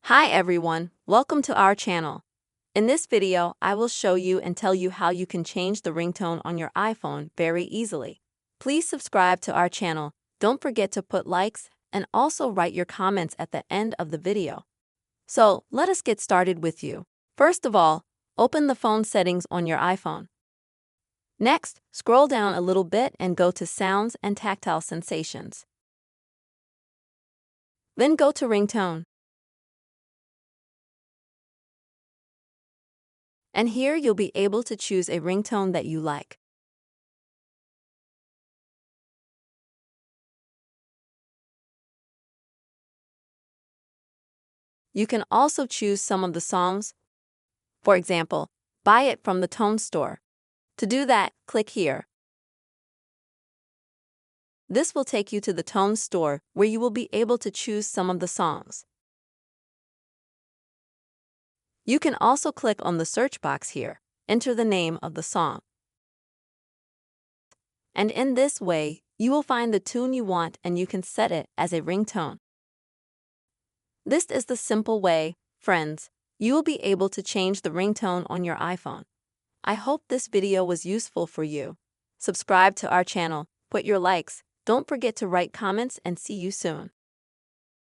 Hi everyone, welcome to our channel. In this video, I will show you and tell you how you can change the ringtone on your iPhone very easily. Please subscribe to our channel, don't forget to put likes, and also write your comments at the end of the video. So, let us get started with you. First of all, open the phone settings on your iPhone. Next, scroll down a little bit and go to Sounds and Tactile Sensations. Then go to Ringtone. And here you'll be able to choose a ringtone that you like. You can also choose some of the songs. For example, buy it from the Tone Store. To do that, click here. This will take you to the Tone Store where you will be able to choose some of the songs. You can also click on the search box here, enter the name of the song. And in this way, you will find the tune you want and you can set it as a ringtone. This is the simple way, friends, you will be able to change the ringtone on your iPhone. I hope this video was useful for you. Subscribe to our channel, put your likes, don't forget to write comments and see you soon.